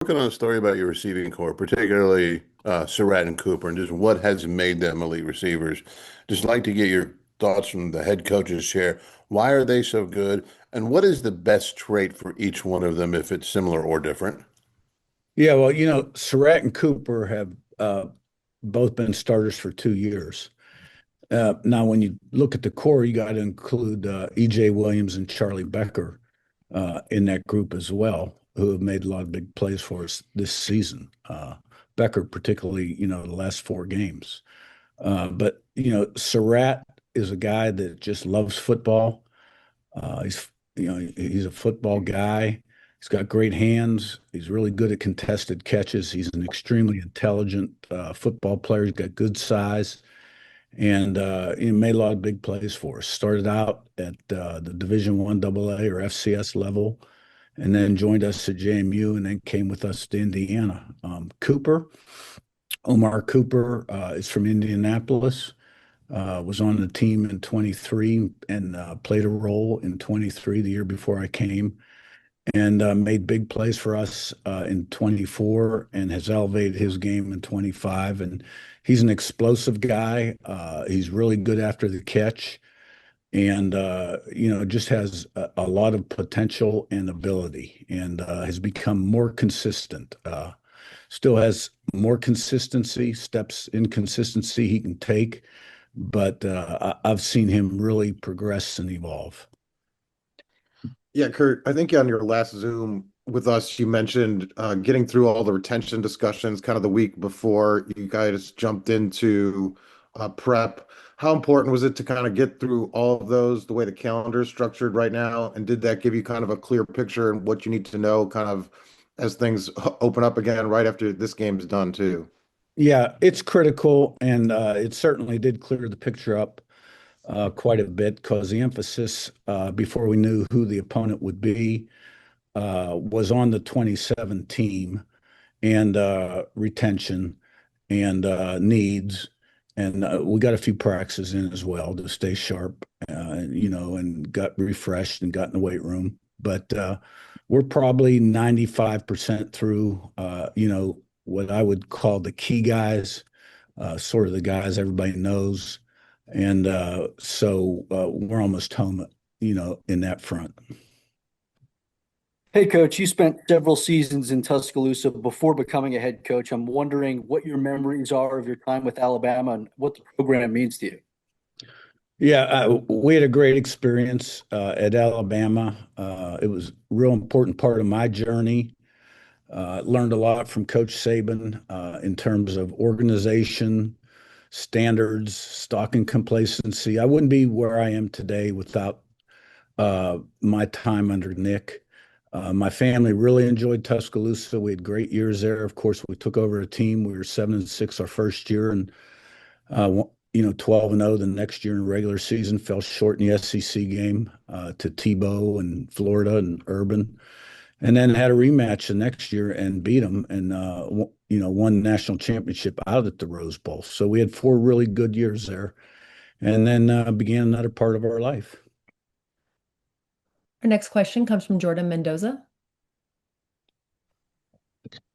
Working on a story about your receiving core, particularly Surratt and Cooper, and just what has made them elite receivers. Just like to get your thoughts from the head coach's chair. Why are they so good? And what is the best trait for each one of them, if it's similar or different? Yeah, well, Surratt and Cooper have both been starters for 2 years. Now, when you look at the core, you got to include E.J. Williams and Charlie Becker in that group as well, who have made a lot of big plays for us this season. Becker, particularly, the last 4 games. But Surratt is a guy that just loves football. He's a football guy. He's got great hands. He's really good at contested catches. He's an extremely intelligent football player. He's got good size, and he made a lot of big plays for us. Started out at the Division One AA or FCS level, and then joined us at JMU, and then came with us to Indiana. Omar Cooper, is from Indianapolis. Was on the team in 23 and played a role in 23 the year before I came, and made big plays for us in 24 and has elevated his game in 25. And he's an explosive guy. He's really good after the catch and, just has a lot of potential and ability and has become more consistent. Still has more consistency, steps in consistency he can take, but I've seen him really progress and evolve. Yeah, Kurt, I think on your last Zoom with us, you mentioned getting through all the retention discussions kind of the week before you guys jumped into prep. How important was it to kind of get through all of those the way the calendar is structured right now? And did that give you kind of a clear picture and what you need to know kind of as things open up again right after this game is done too? Yeah, it's critical, and it certainly did clear the picture up quite a bit because the emphasis before we knew who the opponent would be was on the 27 team and retention and needs. And we got a few practices in as well to stay sharp, and got refreshed and got in the weight room. But we're probably 95% through, what I would call the key guys, sort of the guys everybody knows. And we're almost home, in that front. Hey, coach, you spent several seasons in Tuscaloosa before becoming a head coach. I'm wondering what your memories are of your time with Alabama and what the program means to you. Yeah, we had a great experience at Alabama. It was a real important part of my journey. Learned a lot from Coach Saban in terms of organization, standards, stock and complacency. I wouldn't be where I am today without my time under Nick. My family really enjoyed Tuscaloosa. We had great years there. Of course, we took over a team. We were 7-6 our first year, and 12-0 the next year in regular season. Fell short in the SEC game to Tebow and Florida and Urban, and then had a rematch the next year and beat them, and won the national championship out at the Rose Bowl. So we had 4 really good years there, and then began another part of our life. Our next question comes from Jordan Mendoza.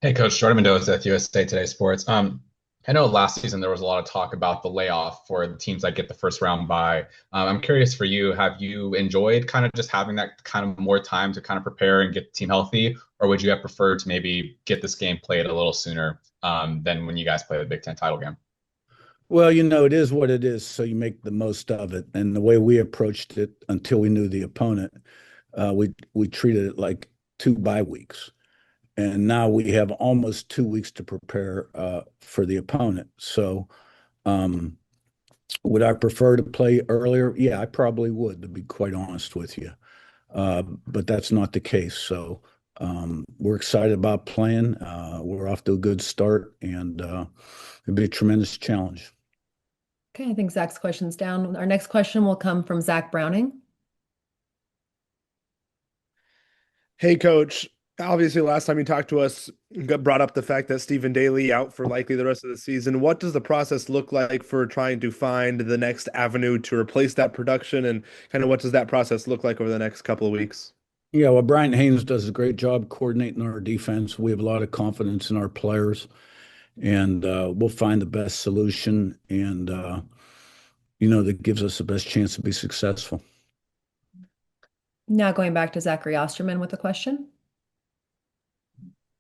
Hey, Coach, Jordan Mendoza with USA Today Sports. I know last season there was a lot of talk about the layoff for the teams that get the first round bye. I'm curious for you, have you enjoyed kind of just having that kind of more time to kind of prepare and get the team healthy, or would you have preferred to maybe get this game played a little sooner than when you guys play the Big Ten title game? Well, it is what it is, so you make the most of it. And the way we approached it until we knew the opponent, we treated it like 2 bye weeks. And now we have almost 2 weeks to prepare for the opponent. So, would I prefer to play earlier? Yeah, I probably would, to be quite honest with you. But that's not the case. So, we're excited about playing. We're off to a good start, and it'll be a tremendous challenge. Okay, I think Zach's question's down. Our next question will come from Zach Browning. Hey, Coach. Obviously, last time you talked to us, you got brought up the fact that Stephen Daly out for likely the rest of the season. What does the process look like for trying to find the next avenue to replace that production, and kind of what does that process look like over the next couple of weeks? Yeah, well, Brian Haynes does a great job coordinating our defense. We have a lot of confidence in our players, and we'll find the best solution, and that gives us the best chance to be successful. Now going back to Zachary Osterman with a question.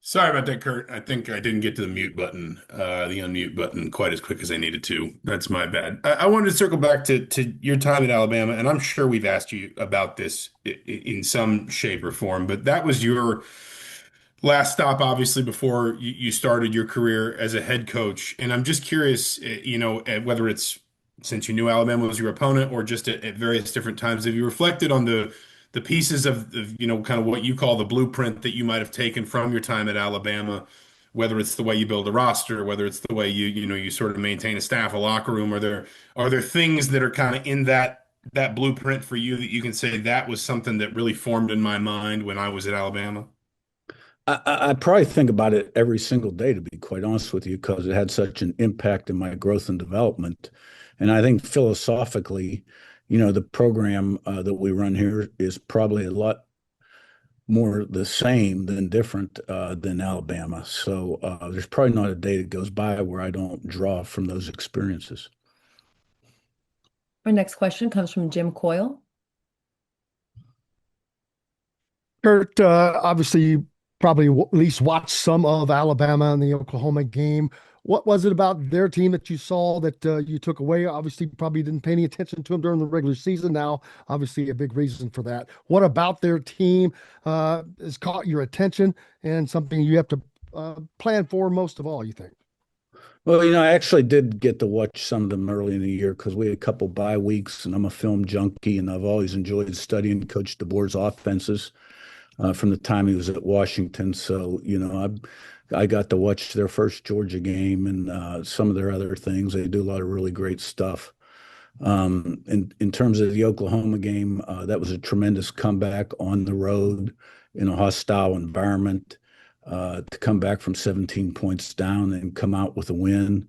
Sorry about that, Curt. I think I didn't get to the unmute button quite as quick as I needed to. That's my bad. I wanted to circle back to your time at Alabama, and I'm sure we've asked you about this in some shape or form, but that was your last stop, obviously, before you started your career as a head coach. And I'm just curious, whether it's since you knew Alabama was your opponent or just at various different times, have you reflected on the pieces of kind of what you call the blueprint that you might have taken from your time at Alabama, whether it's the way you build a roster, whether it's the way you sort of maintain a staff, a locker room, are there things that are kind of in that blueprint for you that you can say that was something that really formed in my mind when I was at Alabama? I probably think about it every single day, to be quite honest with you, because it had such an impact in my growth and development. And I think philosophically, the program that we run here is probably a lot more the same than different than Alabama. So there's probably not a day that goes by where I don't draw from those experiences. Our next question comes from Jim Coyle. Curt, obviously, you probably at least watched some of Alabama and the Oklahoma game. What was it about their team that you saw that you took away? Obviously, probably didn't pay any attention to them during the regular season. Now, obviously, a big reason for that. What about their team has caught your attention and something you have to plan for most of all, you think? Well, I actually did get to watch some of them early in the year because we had a couple bye weeks, and I'm a film junkie, and I've always enjoyed studying Coach DeBoer's offenses from the time he was at Washington. So, I got to watch their first Georgia game and some of their other things. They do a lot of really great stuff. In terms of the Oklahoma game, that was a tremendous comeback on the road in a hostile environment. To come back from 17 points down and come out with a win.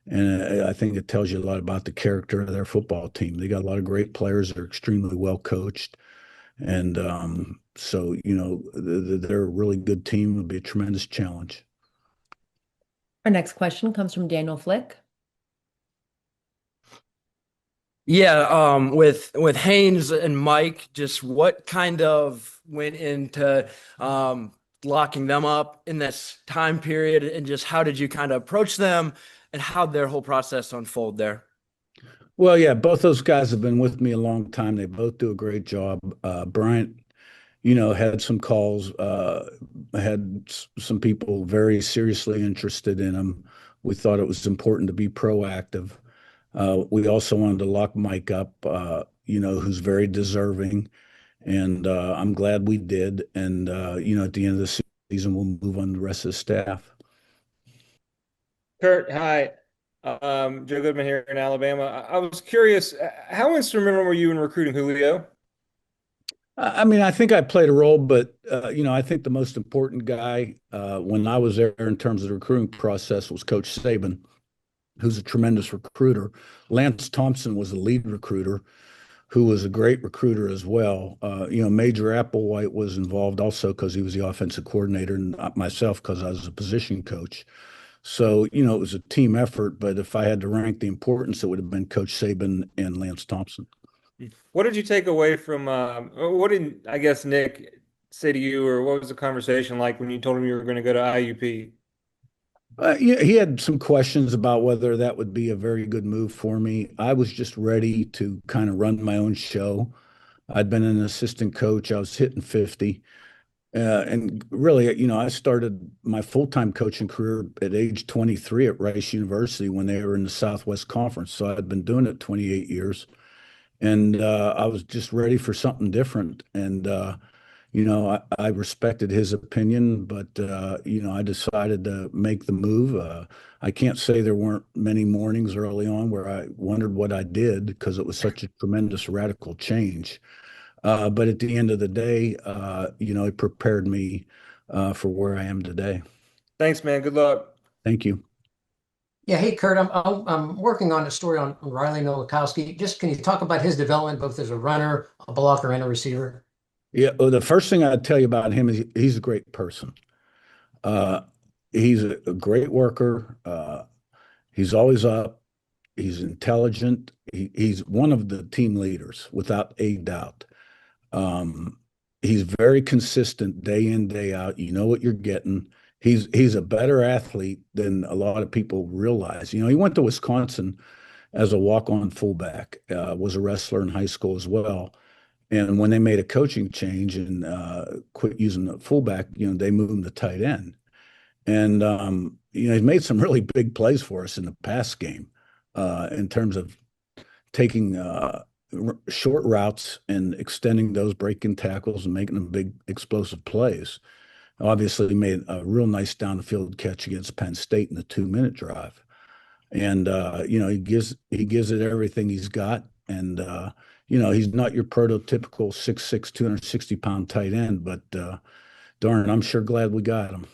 And I think it tells you a lot about the character of their football team. They got a lot of great players. They're extremely well coached. And so, they're a really good team. It'll be a tremendous challenge. Our next question comes from Daniel Flick. Yeah, with Haynes and Mike, just what kind of went into locking them up in this time period, and just how did you kind of approach them, and how did their whole process unfold there? Well, yeah, both those guys have been with me a long time. They both do a great job. Bryant, had some calls, had some people very seriously interested in him. We thought it was important to be proactive. We also wanted to lock Mike up, who's very deserving. And I'm glad we did. And, at the end of the season, we'll move on to the rest of the staff. Curt, hi. Joe Goodman here in Alabama. I was curious, how instrumental were you in recruiting Julio? I think I played a role, but, I think the most important guy when I was there in terms of the recruiting process was Coach Saban, who's a tremendous recruiter. Lance Thompson was the lead recruiter, who was a great recruiter as well. Major Applewhite was involved also because he was the offensive coordinator, and not myself because I was a position coach. So, it was a team effort, but if I had to rank the importance, it would have been Coach Saban and Lance Thompson. What did you take away from, what did, I guess, Nick say to you, or what was the conversation like when you told him you were going to go to IUP? He had some questions about whether that would be a very good move for me. I was just ready to kind of run my own show. I'd been an assistant coach. I was hitting 50. And really, I started my full-time coaching career at age 23 at Rice University when they were in the Southwest Conference. So I'd been doing it 28 years. And I was just ready for something different. And I respected his opinion, but, I decided to make the move. I can't say there weren't many mornings early on where I wondered what I did because it was such a tremendous radical change. But at the end of the day, it prepared me for where I am today. Thanks, man. Good luck. Thank you. Yeah, hey, Curt, I'm working on a story on Riley Noakowski. Just can you talk about his development both as a runner, a blocker, and a receiver? Yeah, well, the first thing I'd tell you about him is he's a great person. Uh, he's a great worker. He's always up. He's intelligent. He's one of the team leaders, without a doubt. Um, he's very consistent day in, day out. You know what you're getting. He's a better athlete than a lot of people realize. You know, he went to Wisconsin as a walk-on fullback, was a wrestler in high school as well. And when they made a coaching change and quit using the fullback, you know, they moved him to tight end. And you know, he's made some really big plays for us in the pass game, in terms of taking short routes and extending those, breaking tackles and making them big explosive plays. Obviously, he made a real nice down the field catch against Penn State in the 2-minute drive. And you know, he gives it everything he's got. And you know, he's not your prototypical 6'6", 260-pound tight end, but darn, I'm sure glad we got him.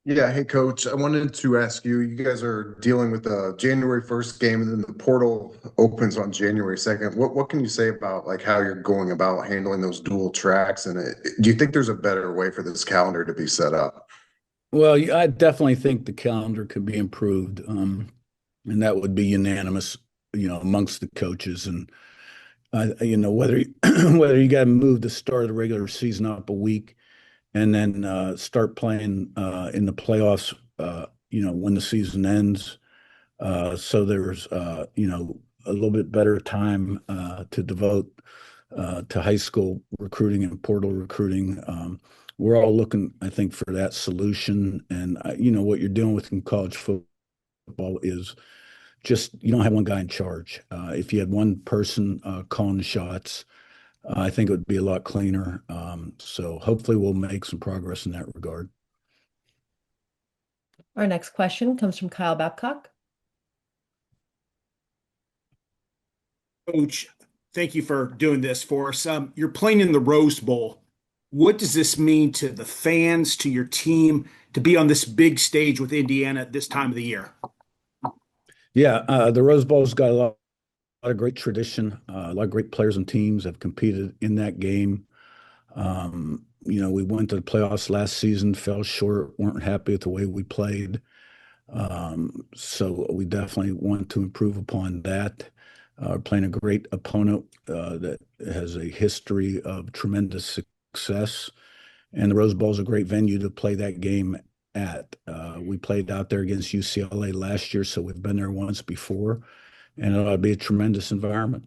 Yeah, hey coach, I wanted to ask you, you guys are dealing with the January 1st game and then the portal opens on January 2nd. What can you say about like how you're going about handling those dual tracks? And do you think there's a better way for this calendar to be set up? Well, I definitely think the calendar could be improved, and that would be unanimous, you know, amongst the coaches. And you know, whether whether you got to move the start of the regular season up a week and then start playing in the playoffs, you know, when the season ends. So there's, you know, a little bit better time to devote to high school recruiting and portal recruiting. We're all looking, I think, for that solution. And, you know, what you're dealing with in college football is just you don't have one guy in charge. If you had one person calling the shots, I think it would be a lot cleaner. So hopefully we'll make some progress in that regard. Our next question comes from Kyle Babcock. Coach, thank you for doing this for us. You're playing in the Rose Bowl. What does this mean to the fans, to your team, to be on this big stage with Indiana at this time of the year? Yeah, the Rose Bowl's got a lot of great tradition. A lot of great players and teams have competed in that game. You know, we went to the playoffs last season, fell short, weren't happy with the way we played. So we definitely want to improve upon that. Playing a great opponent that has a history of tremendous success. And the Rose Bowl is a great venue to play that game at. We played out there against UCLA last year, so we've been there once before, and it'll be a tremendous environment.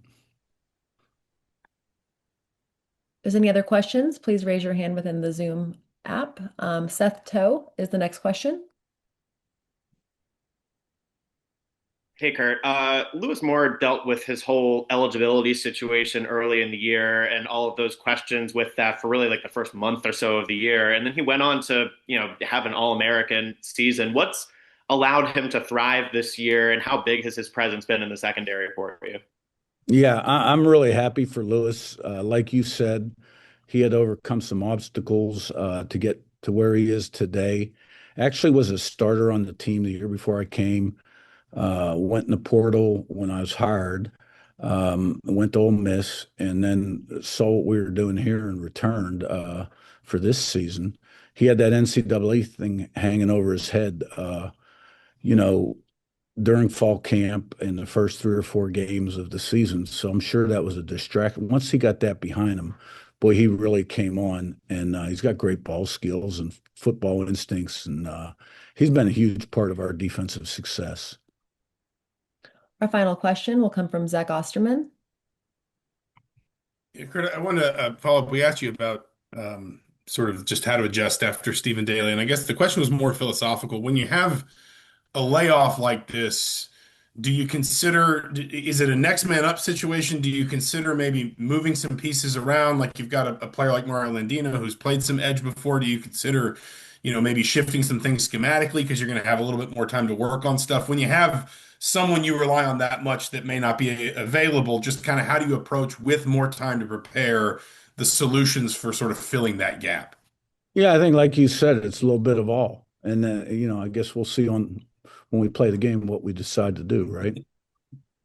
If there's any other questions, please raise your hand within the Zoom app. Seth Toe is the next question. Hey, Curt. Lewis Moore dealt with his whole eligibility situation early in the year and all of those questions with that for really like the first month or so of the year. And then he went on to, you know, have an All-American season. What's allowed him to thrive this year, and how big has his presence been in the secondary for you? Yeah, I'm really happy for Lewis. Like you said, he had overcome some obstacles to get to where he is today. Actually was a starter on the team the year before I came. Went in the portal when I was hired, went to Ole Miss, and then saw what we were doing here and returned for this season. He had that NCAA thing hanging over his head, you know, during fall camp in the first 3 or 4 games of the season. So I'm sure that was a distraction. Once he got that behind him, boy, he really came on, and he's got great ball skills and football instincts, and he's been a huge part of our defensive success. Our final question will come from Zach Osterman. Yeah, Curt, I want to follow up. We asked you about sort of just how to adjust after Stephen Daly, and I guess the question was more philosophical. When you have a layoff like this, do you consider, is it a next man up situation? Do you consider maybe moving some pieces around? Like you've got a player like Mario Landino who's played some edge before. Do you consider, you know, maybe shifting some things schematically because you're going to have a little bit more time to work on stuff? When you have someone you rely on that much that may not be available, just kind of how do you approach with more time to prepare the solutions for sort of filling that gap? Yeah, I think like you said, it's a little bit of all. And then, you know, I guess we'll see on when we play the game what we decide to do, right?